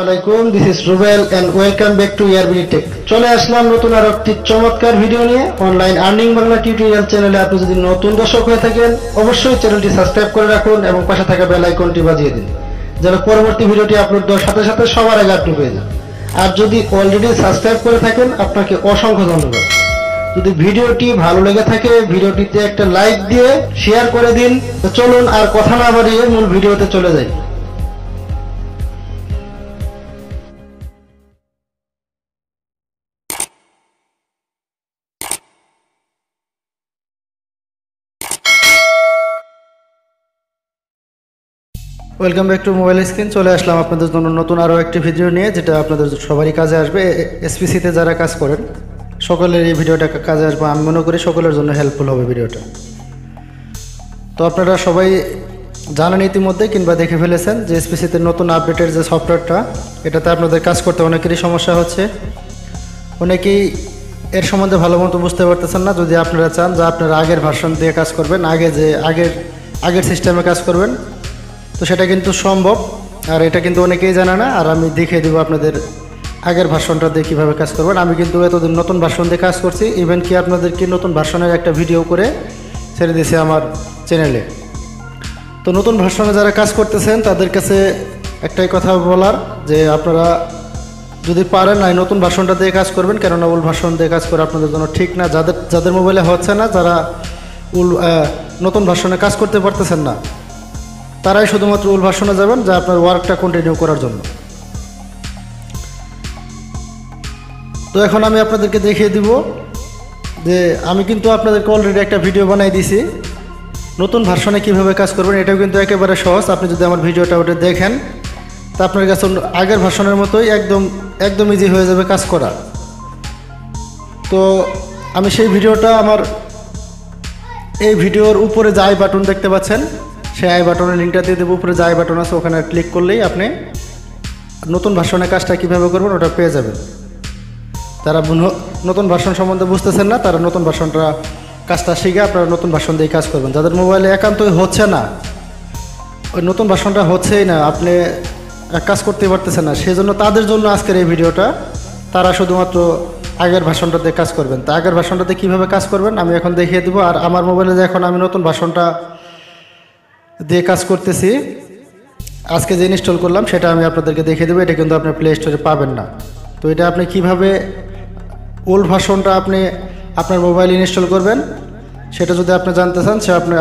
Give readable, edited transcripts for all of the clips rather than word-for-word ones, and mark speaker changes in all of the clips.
Speaker 1: আলাইকুম, this is Rubel and welcome back to erbdtech। চলে আসলাম নতুন আর একটি চমৎকার ভিডিও নিয়ে অনলাইন আর্নিং বাংলা টিউটোরিয়াল চ্যানেলে। আপনি যদি নতুন দর্শক হয়ে থাকেন অবশ্যই চ্যানেলটি সাবস্ক্রাইব করে রাখুন এবং পাশে থাকা বেল আইকনটি বাজিয়ে দিন যেন পরবর্তী ভিডিওটি আপলোড দেওয়ার সাথে সাথে সবার আগে আপনি পেয়ে যান। আর যদি অলরেডি সাবস্ক্রাইব করে থাকেন আপনাকে অসংখ্য ধন্যবাদ। যদি ভিডিওটি ভালো লেগে থাকে ভিডিওটিতে একটা লাইক দিয়ে শেয়ার করে দিন। তো চলুন আর কথা না বাড়িয়ে মূল ভিডিওতে চলে যাই। Welcome back two mobile screen. চলে আসলাম আপনাদের জন্য নতুন আরও একটি ভিডিও নিয়ে, যেটা আপনাদের সবারই কাজে আসবে। এসপিসিতে যারা কাজ করেন সকলের এই ভিডিওটা কাজে আসবে। আমি মনে করি সকলের জন্য হেল্পফুল হবে ভিডিওটা। তো আপনারা সবাই জানেন ইতিমধ্যে কিংবা দেখে ফেলেছেন যে এসপিসিতে নতুন আপডেটের যে সফটওয়্যারটা, এটাতে আপনাদের কাজ করতে অনেকেরই সমস্যা হচ্ছে। অনেকেই এর সম্বন্ধে ভালো মতো বুঝতে পারতেছেন না। যদি আপনারা চান যে আপনারা আগের ভার্সন দিয়ে কাজ করবেন, আগের সিস্টেমে কাজ করবেন, তো সেটা কিন্তু সম্ভব। আর এটা কিন্তু অনেকেই জানে না। আর আমি দেখিয়ে দেবো আপনাদের আগের ভার্সনটা দিয়ে কীভাবে কাজ করবেন। আমি কিন্তু এতদিন নতুন ভার্সন দিয়ে কাজ করছি, ইভেন কি আপনাদেরকে নতুন ভার্সনের একটা ভিডিও করে ছেড়ে দিয়েছি আমার চ্যানেলে। তো নতুন ভার্সনে যারা কাজ করতেছেন তাদের কাছে একটাই কথা বলার, যে আপনারা যদি পারেন না নতুন ভার্সনটা দিয়ে কাজ করবেন, কেননা ওল্ড ভার্সন দিয়ে কাজ করে আপনাদের জন্য ঠিক না। যাদের মোবাইলে হচ্ছে না, যারা নতুন ভার্সনে কাজ করতে পারতেছেন না, তারাই শুধুমাত্র ওল্ড ভার্সনে যাবেন, যা আপনার ওয়ার্কটা কন্টিনিউ করার জন্য। তো এখন আমি আপনাদেরকে দেখিয়ে দিব যে আমি কিন্তু আপনাদেরকে অলরেডি একটা ভিডিও বানাই দিয়েছি নতুন ভার্সনে কীভাবে কাজ করবেন। এটাও কিন্তু একেবারে সহজ। আপনি যদি আমার ভিডিওটা ওটা দেখেন তা আপনার কাছে আগের ভার্সনের মতোই একদম ইজি হয়ে যাবে কাজ করা। তো আমি সেই ভিডিওটা এই ভিডিওর উপরে যে আই বাটন দেখতে পাচ্ছেন, সেই আই বাটনের লিঙ্কটা দিয়ে দেবো। উপরে যে আই বাটন আছে ওখানে ক্লিক করলেই আপনি নতুন ভার্সনের কাজটা কীভাবে করবেন ওটা পেয়ে যাবেন। তারা নতুন ভার্সন সম্বন্ধে বুঝতেছেন না, তারা নতুন ভার্সনটা কাজটা শিখে আপনারা নতুন ভার্সন দিয়ে কাজ করবেন। যাদের মোবাইলে একান্তই হচ্ছে না, ওই নতুন ভার্সনটা হচ্ছেই না, আপনি কাজ করতে পারতেছেন না, সেই জন্য তাদের জন্য আজকের এই ভিডিওটা। তারা শুধুমাত্র আগের ভার্সনটাতে কাজ করবেন। তা আগের ভার্সনটাতে কীভাবে কাজ করবেন আমি এখন দেখিয়ে দেবো। আর আমার মোবাইলে যে এখন আমি নতুন ভার্সনটা দিয়ে কাজ করতেছি, আজকে যে ইনস্টল করলাম সেটা আমি আপনাদেরকে দেখিয়ে দেবো। এটা কিন্তু আপনি প্লে স্টোরে পাবেন না। তো এটা আপনি কিভাবে ওল্ড ভার্সনটা আপনি আপনার মোবাইলে ইনস্টল করবেন সেটা যদি আপনি জানতে চান,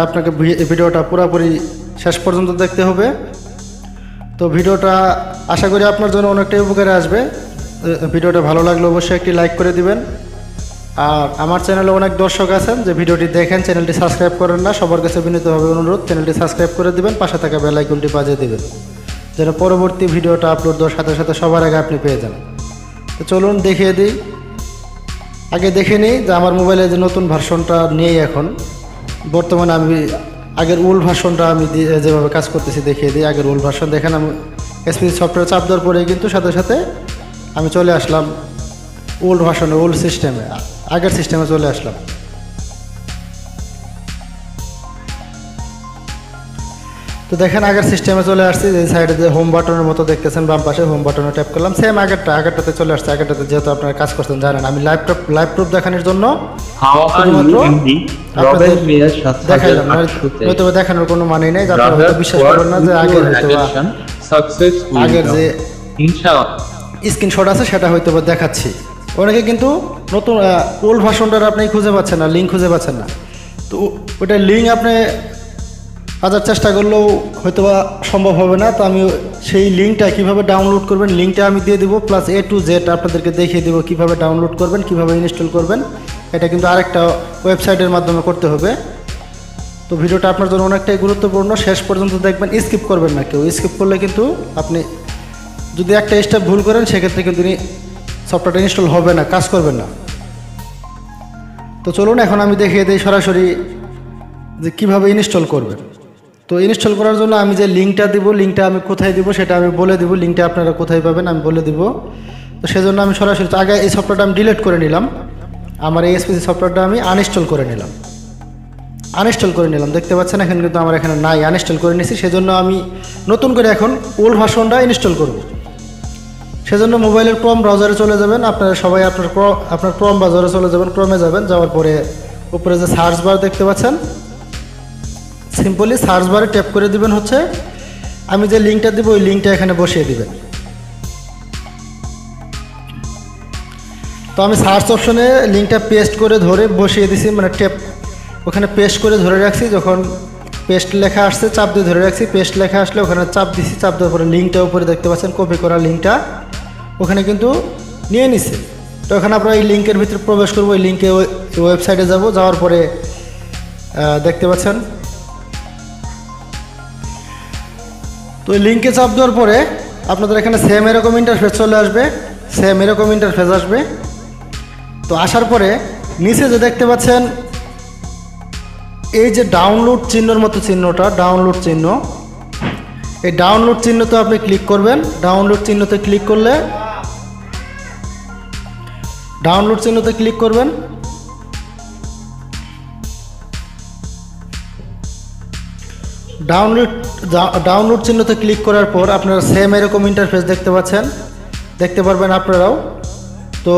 Speaker 1: আপনাকে ভিডিওটা পুরোপুরি শেষ পর্যন্ত দেখতে হবে। তো ভিডিওটা আশা করি আপনার জন্য অনেকটাই উপকারে আসবে। ভিডিওটা ভালো লাগলে অবশ্যই একটি লাইক করে দিবেন। আর আমার চ্যানেলে অনেক দর্শক আছেন যে ভিডিওটি দেখেন, চ্যানেলটি সাবস্ক্রাইব করেন না, সবার কাছে বিনীতভাবে অনুরোধ চ্যানেলটি সাবস্ক্রাইব করে দিবেন, পাশে থাকা বেল আইকনটি বাজিয়ে দিবেন যেন পরবর্তী ভিডিওটা আপলোড দেওয়ার সাথে সাথে সবার আগে আপনি পেয়ে যান। তো চলুন দেখিয়ে দিই। আগে দেখে নিই যে আমার মোবাইলে যে নতুন ভার্সনটা নেই এখন বর্তমানে। আমি আগের ওল্ড ভার্সনটা আমি যেভাবে কাজ করতেছি দেখিয়ে দিই। আগের ওল্ড ভার্সন দেখেন, আমি এসপিসি সফটওয়্যার চাপ দেওয়ার পরেই কিন্তু সাথে সাথে আমি চলে আসলাম ওল্ড ভার্সনে, ওল্ড সিস্টেমে, আগের সিস্টেমে চলে আসলাম। তো দেখেন আগের সিস্টেমে চলে আসছি। এই সাইডে যে হোম বাটনের মতো দেখতেছেন বাম পাশে, হোম বাটনে ট্যাপ করলাম, সেম আগেরটাতে চলে আসছে। আগেরটাতে যেহেতু আপনারা কাজ করছেন জানেন, আমি লাইভ প্রুফ দেখানোর জন্য দেখাইলাম, হয়তো দেখানোর কোনো মানেই নেই। আপনারা হয়তো বিশ্বাস করবেন না যে আগের যে স্ক্রিনশট আছে সেটা হয়তো দেখাচ্ছি। অনেকে কিন্তু নতুন ওল্ড ভার্সনটার আপনি খুঁজে পাচ্ছেন না, লিঙ্ক খুঁজে পাচ্ছেন না। তো ওটা লিঙ্ক আপনি হাজার চেষ্টা করলেও হয়তো সম্ভব হবে না। তো আমি সেই লিঙ্কটা কীভাবে ডাউনলোড করবেন লিঙ্কটা আমি দিয়ে দেবো, প্লাস A to Z আপনাদেরকে দেখিয়ে দেবো কীভাবে ডাউনলোড করবেন, কীভাবে ইনস্টল করবেন। এটা কিন্তু আরেকটা ওয়েবসাইটের মাধ্যমে করতে হবে। তো ভিডিওটা আপনার জন্য অনেকটাই গুরুত্বপূর্ণ, শেষ পর্যন্ত দেখবেন, স্কিপ করবেন না কেউ। স্কিপ করলে কিন্তু আপনি যদি একটা স্টেপ ভুল করেন সেক্ষেত্রে কিন্তু সফটওয়্যারটা ইনস্টল হবে না, কাজ করবেন না। তো চলুন এখন আমি দেখিয়ে দিই সরাসরি যে কীভাবে ইনস্টল করবেন। তো ইনস্টল করার জন্য আমি যে লিঙ্কটা দিব, লিঙ্কটা আমি কোথায় দিব সেটা আমি বলে দিব। লিঙ্কটা আপনারা কোথায় পাবেন আমি বলে দিব। তো সেজন্য আমি সরাসরি আগে এই সফটওয়্যারটা আমি ডিলিট করে নিলাম। আমার এই এসপিসি সফটওয়্যারটা আমি আনইনস্টল করে নিলাম। দেখতে পাচ্ছেন এখন কিন্তু আমার এখানে নাই, আনইনস্টল করে নিয়েছি। সেজন্য আমি নতুন করে এখন ওল্ড ভার্সনটা ইনস্টল করব। সেজন্য মোবাইলের ক্রোম ব্রাউজারে চলে যাবেন। আপনারা সবাই আপনার ক্রোম ব্রাউজারে চলে যাবেন, ক্রোমে যাবেন। যাওয়ার পরে উপরে যে সার্চ বার দেখতে পাচ্ছেন, সিম্পলি সার্চ বারে ট্যাপ করে দিবেন। হচ্ছে আমি যে লিঙ্কটা দিব ওই লিঙ্কটা এখানে বসিয়ে দিবেন। তো আমি সার্চ অপশনে লিঙ্কটা পেস্ট করে ধরে বসিয়ে দিছি, মানে ট্যাপ ওখানে পেস্ট করে ধরে রাখছি। যখন পেস্ট লেখা আসছে চাপ দিয়ে ধরে রাখছি, পেস্ট লেখা আসলে ওখানে চাপ দিছি, চাপ দেওয়ার পরে লিঙ্কটা উপরে দেখতে পাচ্ছেন, কপি করা লিঙ্কটা ওখানে কিন্তু নিয়ে নিছে। তো এখানে আমরা এই লিঙ্কের ভিতরে প্রবেশ করবো, এই লিঙ্কে ওয়েবসাইটে যাব। যাওয়ার পরে দেখতে পাচ্ছেন, তো এই লিঙ্কে চাপ দেওয়ার পরে আপনাদের এখানে সেম এরকম ইন্টারফেস চলে আসবে, সেম এরকম ইন্টারফেস আসবে। তো আসার পরে নিচে যে দেখতে পাচ্ছেন এই যে ডাউনলোড চিহ্নর মতো চিহ্নটা, ডাউনলোড চিহ্ন, এই ডাউনলোড চিহ্নতে আপনি ক্লিক করবেন। ডাউনলোড চিহ্নতে ক্লিক করলে ডাউনলোড চিহ্নতে ক্লিক করার পর আপনারা সেম এরকম ইন্টারফেস দেখতে পাচ্ছেন, দেখতে পারবেন আপনারাও। তো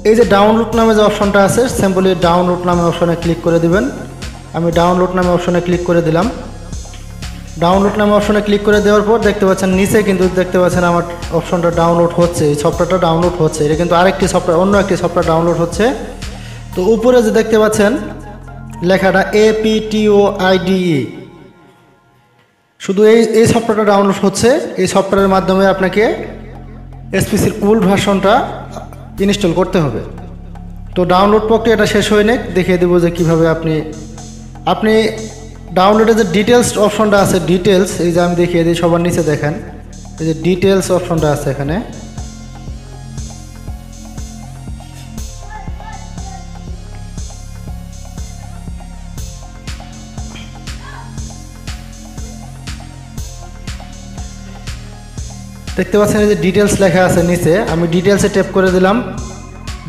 Speaker 1: এই যে ডাউনলোড নামে যে অপশনটা আছে, সিম্পলি ডাউনলোড নামে অপশনে ক্লিক করে দিবেন। আমি ডাউনলোড নামে অপশনে ক্লিক করে দিলাম। ডাউনলোড নামে অপশনে ক্লিক করে দেওয়ার পর দেখতে পাচ্ছেন নিচে কিন্তু দেখতে পাচ্ছেন আমার অপশনটা ডাউনলোড হচ্ছে, এই সফটওয়্যারটা ডাউনলোড হচ্ছে। এটা কিন্তু আরেকটি সফটওয়্যার, অন্য একটি সফটওয়্যার ডাউনলোড হচ্ছে। তো উপরে যে দেখতে পাচ্ছেন লেখাটা APTOIDE, শুধু এই সফটওয়্যারটা ডাউনলোড হচ্ছে। এই সফটওয়্যারের মাধ্যমে আপনাকে SPCর ওল্ড ভার্সনটা ইনস্টল করতে হবে। তো ডাউনলোড প্রক্রিয়াটা শেষ হয়ে নেক, দেখিয়ে দেবো যে কীভাবে আপনি ডাউনলোডে যে ডিটেলস অপশনটা আছে, ডিটেলস, এই যে আমি দেখিয়ে দিই, সবার নিচে দেখেন এই যে ডিটেলস অপশনটা আছে এখানে। দেখতে পাচ্ছেন এই যে ডিটেলস লেখা আছে নিচে, আমি ডিটেলসে ট্যাপ করে দিলাম।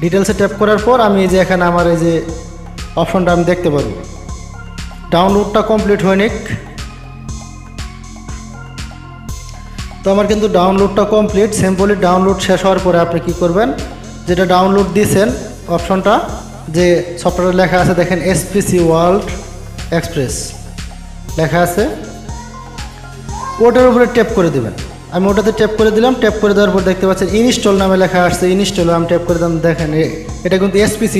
Speaker 1: ডিটেলসে ট্যাপ করার পর আমি এই যে এখানে আমার এই যে অপশনটা আমি দেখতে পারবো। ডাউনলোডটা কমপ্লিট হয়ে নিক। তো আমার কিন্তু ডাউনলোডটা কমপ্লিট। সিম্পলি ডাউনলোড শেষ হওয়ার পরে আপনি কি করবেন, যেটা ডাউনলোড দিয়েছেন অপশনটা, যে সফটওয়্যারে লেখা আছে দেখেন SPC ওয়ার্ল্ড এক্সপ্রেস লেখা আছে, ওটার উপরে ট্যাপ করে দেবেন। আমি ওটাতে ট্যাপ করে দিলাম। ট্যাপ করে দেওয়ার পর দেখতে পাচ্ছেন ইনস্টল নামে লেখা আসছে, ইনস্টল আমি ট্যাপ করে দিলাম। দেখেন এটা কিন্তু SPC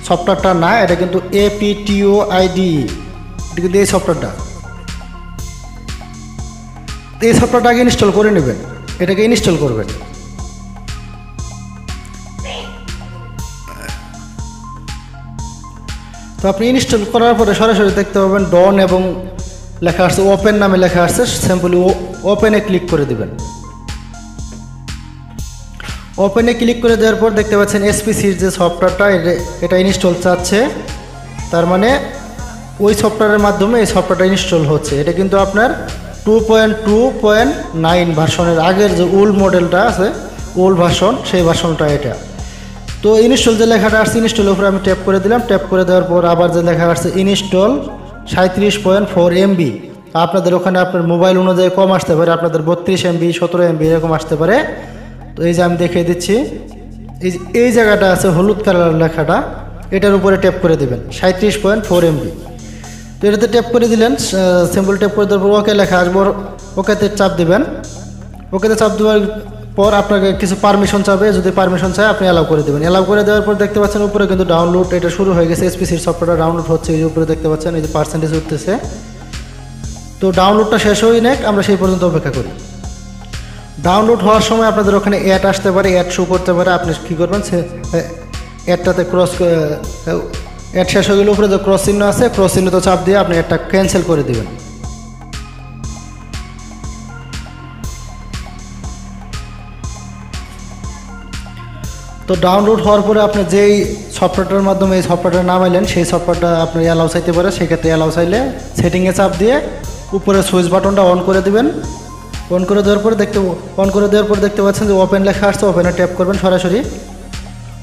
Speaker 1: সফটওয়্যারটা না, এটা কিন্তু APTOIDE, এটা কিন্তু এই সফটওয়্যারটা। এই সফটওয়্যারটা আগে ইনস্টল করে নেবেন, এটাকে ইনস্টল করবেন। তো আপনি ইনস্টল করার পরে সরাসরি দেখতে পাবেন ডন এবং লেখা আসছে ওপেন নামে লেখা আসছে, সিম্পলি ওপেনে ক্লিক করে দিবেন। ওপেনে ক্লিক করে দেওয়ার পর দেখতে পাচ্ছেন SPCর যে সফটওয়্যারটা এটা ইনস্টল চাচ্ছে, তার মানে ওই সফটওয়্যারের মাধ্যমে এই সফটওয়্যারটা ইনস্টল হচ্ছে। এটা কিন্তু আপনার 2.2.9 ভার্সনের আগের যে ওল্ড মডেলটা আছে, ওল্ড ভার্সন, সেই ভার্সনটা এটা। তো ইনস্টল যে লেখাটা আসছে, ইনস্টলের উপরে আমি ট্যাপ করে দিলাম। ট্যাপ করে দেওয়ার পর আবার যে লেখা আসছে ইনস্টল 37.4 MB, আপনাদের ওখানে আপনার মোবাইল অনুযায়ী কম আসতে পারে, আপনাদের 32 MB 17 MB এরকম আসতে পারে। তো এই যে আমি দেখিয়ে দিচ্ছি, এই জায়গাটা আছে হলুদ কালার লেখাটা, এটার উপরে ট্যাপ করে দেবেন 37.4 MB। তো এটাতে ট্যাপ করে দিলেন, সিম্পল ট্যাপ করে দেওয়ার পর ওকে লেখা আসবো, ওকেতে চাপ দিবেন। ওকেতে চাপ দেওয়ার পর আপনাকে কিছু পারমিশন চাবে, যদি পারমিশন চায় আপনি অ্যালাউ করে দেবেন। অ্যালাউ করে দেওয়ার পর দেখতে পাচ্ছেন উপরে কিন্তু ডাউনলোড এটা শুরু হয়ে গেছে, SPCর সফটওয়্যারটা ডাউনলোড হচ্ছে। এই উপরে দেখতে পাচ্ছেন এই যে পার্সেন্টেজ উঠতেছে। তো ডাউনলোডটা শেষ হয়ে নেক, আমরা সেই পর্যন্ত অপেক্ষা করি। ডাউনলোড হওয়ার সময় আপনাদের ওখানে অ্যাড আসতে পারে, অ্যাড শো করতে পারে। আপনি কী করবেন, অ্যাডটাতে অ্যাড শেষ হয়ে গেলে উপরে যে ক্রস চিহ্ন আছে, ক্রস চিহ্নতে চাপ দিয়ে আপনি অ্যাডটা ক্যান্সেল করে দেবেন। তো ডাউনলোড হওয়ার পরে আপনি যেই সফটওয়্যারটার মাধ্যমে এই সফটওয়্যারটা নামাইলেন, সেই সফটওয়্যারটা আপনি অ্যালাউ চাইতে পারে, সেক্ষেত্রে অ্যালাউ চাইলে সেটিংয়ে চাপ দিয়ে উপরে সুইচ বাটনটা অন করে দিবেন। অন করে দেওয়ার পরে দেখতে পাচ্ছেন যে ওপেন লেখা আসছে, ওপেনে ট্যাপ করবেন। সরাসরি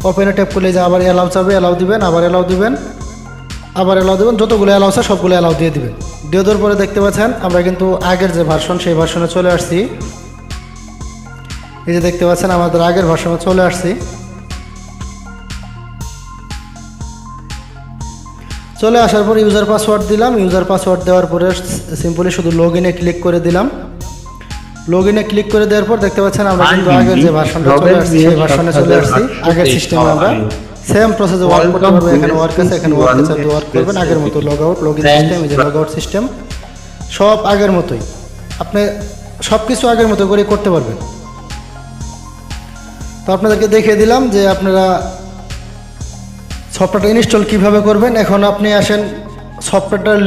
Speaker 1: ওপেনে ট্যাপ করলে যে আবার অ্যালাউ চাবে, অ্যালাউ দিবেন, আবার অ্যালাউ দিবেন, আবার অ্যালাউ দেবেন, যতগুলো অ্যালাউ আছে সবগুলো অ্যালাউ দিয়ে দিবেন। দিয়ে দেওয়ার পরে দেখতে পাচ্ছেন আমরা কিন্তু আগের যে ভার্সন, সেই ভার্সনে চলে আসছি। এই যে দেখতে পাচ্ছেন আমাদের আগের ভার্সনে চলে আসছি। চলে আসার পর ইউজার পাসওয়ার্ড দিলাম। ইউজার পাসওয়ার্ড দেওয়ার পরে সিম্পলি শুধু লগ ইনে ক্লিক করে দিলাম। লগ ইনে ক্লিক করে দেওয়ার পর দেখতে পাচ্ছেন আমরা কিন্তু আগের যে ভার্সনটা চলে আসছি সেই ভার্সনে চলে আসছি। আগের সিস্টেমে আমরা সেম প্রসেসে ওয়ার্ক করতে পারবো। এখানে ওয়ার্ক আছে, এখানে ওয়ার্ক আছে, আপনি ওয়ার্ক করবেন আগের মতো। Log out, log in system, এই যে লগ আউট সিস্টেম সব আগের মতোই, আপনি সব কিছু আগের মতো করে করতে পারবেন। তো আপনাদেরকে দেখিয়ে দিলাম যে আপনারা সফটওয়্যারটা ইনস্টল কীভাবে করবেন। এখন আপনি আসেন সফটওয়্যারটার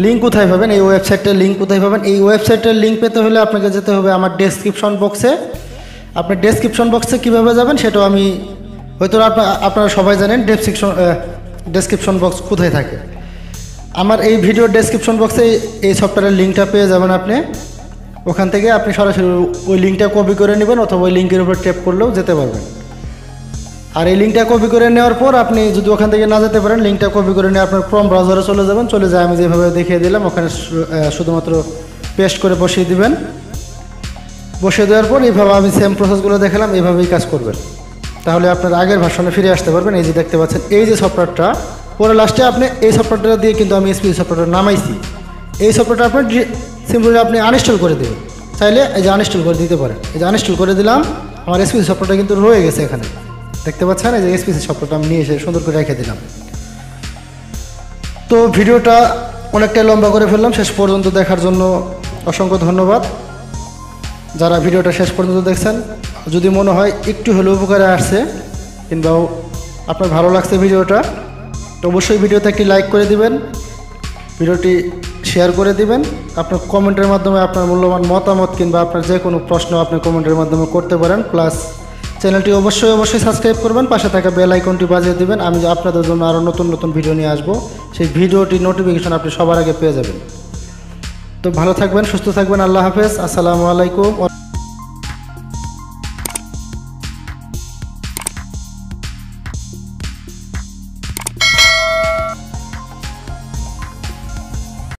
Speaker 1: লিঙ্ক কোথায় পাবেন, এই ওয়েবসাইটটার লিঙ্ক কোথায় পাবেন। এই ওয়েবসাইটটার লিঙ্ক পেতে হলে আপনাকে যেতে হবে আমার ডেসক্রিপশন বক্সে। আপনি ডেসক্রিপশন বক্সে কীভাবে যাবেন সেটাও আমি হয়তো আপনারা সবাই জানেন ডেসক্রিপশন বক্স কোথায় থাকে। আমার এই ভিডিওর ডেসক্রিপশন বক্সে এই সফটওয়্যারের লিঙ্কটা পেয়ে যাবেন আপনি। ওখান থেকে আপনি সরাসরি ওই লিঙ্কটা কপি করে নেবেন অথবা ওই লিঙ্কের উপর ট্যাপ করলেও যেতে পারবেন। আর এই লিঙ্কটা কপি করে নেওয়ার পর আপনি যদি ওখান থেকে না যেতে পারেন, লিঙ্কটা কপি করে নিয়ে আপনার ক্রোম ব্রাউজারে চলে যাবেন। চলে যায় আমি যেভাবে দেখিয়ে দিলাম ওখানে শুধুমাত্র পেস্ট করে বসিয়ে দিবেন। বসিয়ে দেওয়ার পর এইভাবে আমি সেম প্রসেসগুলো দেখালাম, এইভাবেই কাজ করবেন। তাহলে আপনার আগের ভার্সনে ফিরে আসতে পারবেন। এই যে দেখতে পাচ্ছেন এই যে সফটওয়্যারটা, পরে লাস্টে আপনি এই সফটওয়্যারটা দিয়ে কিন্তু আমি এসপিএস সফটওয়্যারটা নামাইছি। এই সফটওয়্যারটা আপনার সিম্পলি আপনি আনইনস্টল করে দেবেন। চাইলে এই যে আনইনস্টল করে দিতে পারেন। এই যে আনইনস্টল করে দিলাম, আমার এসপিএস সফটওয়্যারটা কিন্তু রয়ে গেছে এখানে দেখতে পাচ্ছেন। এই যে এসপিএস সফটওয়্যারটা আমি নিয়ে এসে সুন্দর করে রেখে দিলাম। তো ভিডিওটা অনেকটাই লম্বা করে ফেললাম, শেষ পর্যন্ত দেখার জন্য অসংখ্য ধন্যবাদ। যারা ভিডিওটা শেষ পর্যন্ত দেখছেন, যদি মনে হয় একটু হলেও উপকারে আসছে কিংবা আপনার ভালো লাগছে ভিডিওটা, তো অবশ্যই ভিডিওতে একটি লাইক করে দিবেন, ভিডিওটি শেয়ার করে দিবেন। আপনার কমেন্টের মাধ্যমে আপনার মূল্যবান মতামত কিংবা আপনার যে কোনো প্রশ্ন আপনি কমেন্টের মাধ্যমে করতে পারেন। প্লাস চ্যানেলটি অবশ্যই সাবস্ক্রাইব করবেন, পাশে থাকা বেল আইকনটি বাজিয়ে দিবেন। আমি আপনাদের জন্য আরও নতুন ভিডিও নিয়ে আসবো, সেই ভিডিওটির নোটিফিকেশন আপনি সবার আগে পেয়ে যাবেন। তো ভালো থাকবেন, সুস্থ থাকবেন। আল্লাহ হাফেজ, আসসালামু আলাইকুম।